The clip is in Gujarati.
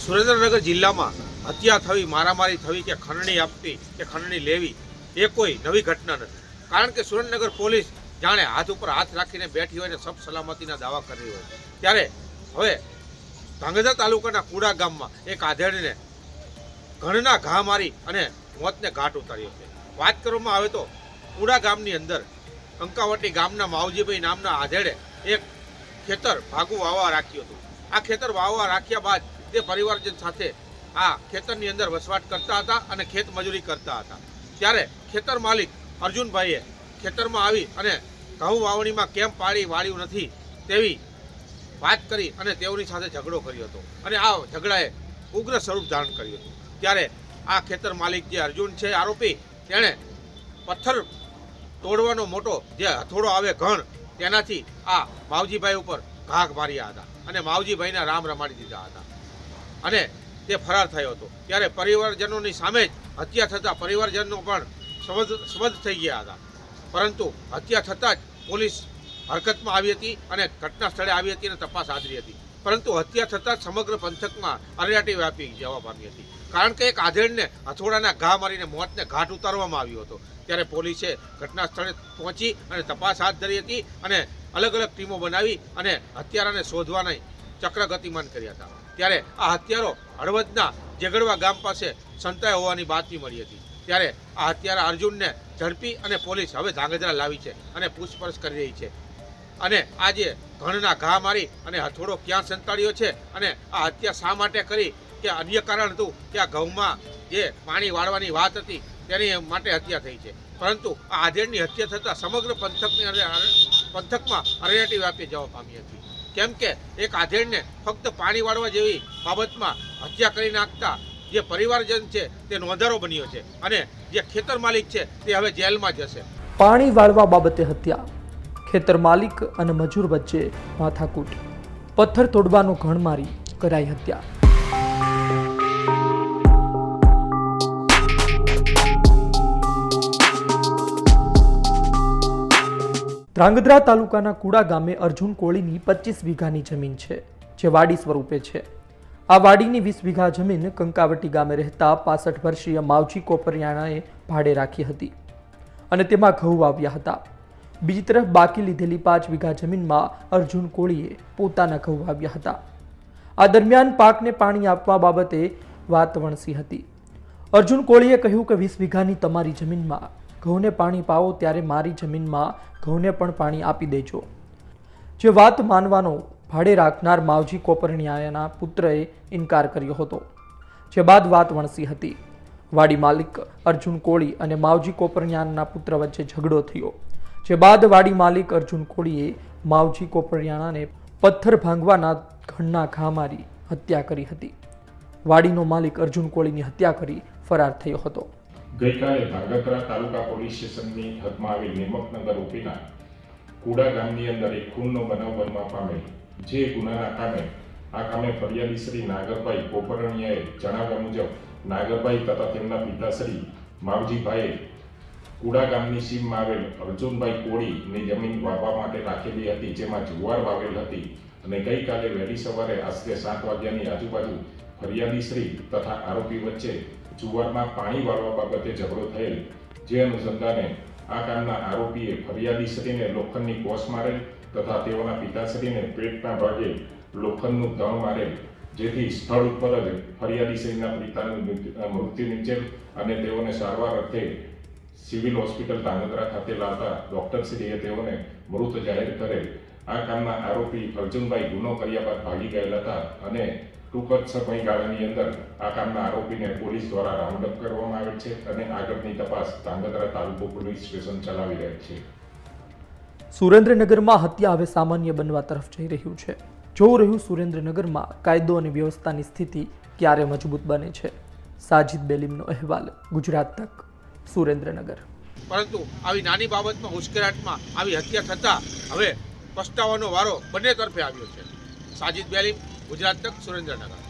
સુરેન્દ્રનગર જિલ્લામાં હત્યા થવી, મારામારી થવી કે ખંડણી આપવી કે ખંડણી લેવી એ કોઈ નવી ઘટના નથી. કારણ કે સુરેન્દ્રનગર પોલીસ જાણે હાથ ઉપર હાથ રાખીને બેઠી હોય ને સબ સલામતીના દાવા કરી હોય. ત્યારે હવે ધાંગધ્રા તાલુકાના કુડા ગામમાં એક આધેડને ઘણના ઘા મારી અને મોતને ઘાટ ઉતાર્યો છે. વાત કરવામાં આવે તો કુડા ગામની અંદર કંકાવટી ગામના માવજીભાઈ નામના આધેડે એક ખેતર ભાગું વાવવા રાખ્યું હતું. આ ખેતર વાવવા રાખ્યા બાદ તે પરિવારજન સાથે આ ખેતરની અંદર વસવાટ કરતા હતા અને ખેત મજૂરી કરતા હતા. ત્યારે ખેતર માલિક અર્જુનભાઈએ ખેતરમાં આવી અને ઘઉં વાવણીમાં કેમ પાડી વાળ્યું નથી તેવી વાત કરી અને તેઓની સાથે ઝઘડો કર્યો હતો અને આ ઝઘડાએ ઉગ્ર સ્વરૂપ ધારણ કર્યું હતું. ત્યારે આ ખેતર માલિક જે અર્જુન છે આરોપી, તેણે પથ્થર તોડવાનો મોટો જે હથોડો આવે ઘણ, તેનાથી આ માવજીભાઈ ઉપર ઘાઘ માર્યા હતા અને માવજીભાઈના રામ રમાડી દીધા હતા અને તે ફરાર થયો હતો. ત્યારે પરિવારજનોની સામે જ હત્યા થતાં પરિવારજનો પણ સમજ થઈ ગયા હતા. પરંતુ હત્યા થતાં જ પોલીસ હરકતમાં આવી હતી અને ઘટના સ્થળે આવી હતી અને તપાસ આદરી હતી. પરંતુ હત્યા થતાં સમગ્ર પંથકમાં અરેરાટી વ્યાપી જવા પામી હતી. કારણ કે એક આધેડને હથોડાના ઘા મારીને મોતને ઘાટ ઉતારવામાં આવ્યો હતો. ત્યારે પોલીસે ઘટના સ્થળે પહોંચી અને તપાસ હાથ ધરી હતી અને અલગ અલગ ટીમો બનાવી અને હત્યારાને શોધવાના ચક્ર ગતિમાન કર્યા હતા. ત્યારે આ હત્યારો હળવદના જેગડવા ગામ પાસે સંતાય હોવાની બાતમી મળી હતી. ત્યારે આ હત્યારા અર્જુનને ઝડપી અને પોલીસ હવે ધાંગધ્રા લાવી છે અને પૂછપરછ કરી રહી છે. અને આજે ઘણના ઘા મારી અને હથોડો ક્યાં સંતાડ્યો છે અને આ હત્યા શા માટે કરી કે અન્ય કારણ હતું કે આ ઘઉંમાં જે પાણી વાળવાની વાત હતી તેની માટે હત્યા થઈ છે. પરંતુ આ આધેડની હત્યા થતાં સમગ્ર પંથકમાં અરેરાટી વ્યાપી જવા પામી હતી. કેમ કે એક આધેડને ફક્ત પાણી વાળવા જેવી બાબતમાં હત્યા કરી નાખતા જે પરિવારજન છે તે નોંધારો બન્યો છે અને જે ખેતર માલિક છે તે હવે જેલમાં જશે. પાણી વાળવા બાબતે હત્યા, ખેતર માલિક અને મજૂર વચ્ચે માથાકૂટ, પથ્થર તોડવાનો ઘણ મારી કરાઈ હત્યા. ધ્રાંગધ્રા તાલુકાના કુડા ગામે અર્જુન કોળીની 25 વીઘાની જમીન છે, જે વાડી સ્વરૂપે છે. આ વાડીની 20 વીઘા જમીન કંકાવટી ગામે રહેતા 65 વર્ષીય માવજી કોપરિયાણાએ ભાડે રાખી હતી અને તેમાં ઘઉં વાવ્યા હતા. બીજી તરફ બાકી લીધેલી 5 વીઘા જમીનમાં અર્જુન કોળીએ પોતાના ઘઉં વાવ્યા હતા. આ દરમિયાન પાકને પાણી આપવા બાબતે વાત વણસી હતી. અર્જુન કોળીએ કહ્યું કે 20 વીઘાની તમારી જમીનમાં ઘઉંને પાણી પાવો ત્યારે મારી જમીનમાં ઘઉંને પણ પાણી આપી દેજો. જે વાત માનવાનો ભાડે રાખનાર માવજી કોપરણિયાના પુત્રએ ઇનકાર કર્યો હતો. જે બાદ વાત વણસી હતી. વાડી માલિક અર્જુન કોળી અને માવજી કોપરણિયાના પુત્ર વચ્ચે ઝઘડો થયો. જે બાદ વાડી માલિક અર્જુન કોળીએ માવજી કોપરણિયાને પથ્થર ભાંગવાના ઘણના ઘા મારી હત્યા કરી હતી. વાડીનો માલિક અર્જુન કોળીની હત્યા કરી ફરાર થયો હતો. ગઈકાલે ધાંગધ્રા તાલુકા પોલીસ સ્ટેશનની હદમાં આવેલ નિમકનગર ઉપીના કુડા ગામની અંદર એક ખૂનનો બનાવ બનવા પામેલ. જે ગુનાના કામે ફરિયાદી શ્રી નાગરભાઈ કોપરણિયાએ જણાવ્યા મુજબ નાગરભાઈ તથા તેમના પિતા શ્રી માવજીભાઈએ કુડા ગામની સીમમાં આવેલ અર્જુનભાઈ કોળીની જમીન વાવવા માટે રાખેલી હતી, જેમાં જુવાર વાવેલ હતી અને ગઈકાલે વહેલી સવારે આશરે 7 વાગ્યાની આજુબાજુ ફરિયાદી શ્રી તથા આરોપી વચ્ચે જુવારમાં પાણી વાળવા બાબતે ઝઘડો થયેલ. જે અનુસંધાને આ કામના આરોપીએ ફરિયાદી શ્રીને લોખંડની કોસ મારેલ તથા તેઓના પિતાશ્રીને પેટના ભાગે લોખંડનું ધણ મારેલ, જેથી સ્થળ ઉપર જ ફરિયાદી શ્રીના પિતાનું મૃત્યુ નીપજેલ અને તેઓને સારવાર અર્થે સિવિલ હોસ્પિટલ ધાંગધ્રા ખાતે લાવતા ડોક્ટરશ્રીએ તેઓને મૃત જાહેર કરેલ. આ કામના આરોપી અર્જુનભાઈ ગુનો કર્યા બાદ ભાગી ગયેલા હતા અને ટૂંક જ સમયગાળાની અંદર આ કામના આરોપીને પોલીસ દ્વારા રાઉન્ડઅપ કરવામાં આવેલ છે અને આગળની તપાસ ધાંગધ્રા તાલુકો પોલીસ સ્ટેશન ચલાવી રહી છે. સુરેન્દ્રનગરમાં હત્યા હવે સામાન્ય બનવા તરફ જઈ રહ્યું છે. જોવું રહ્યું સુરેન્દ્રનગરમાં કાયદો અને વ્યવસ્થાની સ્થિતિ ક્યારે મજબૂત બને છે. સાજિદ બેલીમનો અહેવાલ, ગુજરાત તક, સુરેન્દ્રનગર. પરંતુ આવી નાની બાબતમાં ઉશ્કેરાટમાં આવી હત્યા થતાં હવે પસ્તાવાનો વારો બંને તરફે આવ્યો છે. સાજિદ બેલીમ, ગુજરાત તક, સુરેન્દ્રનગર.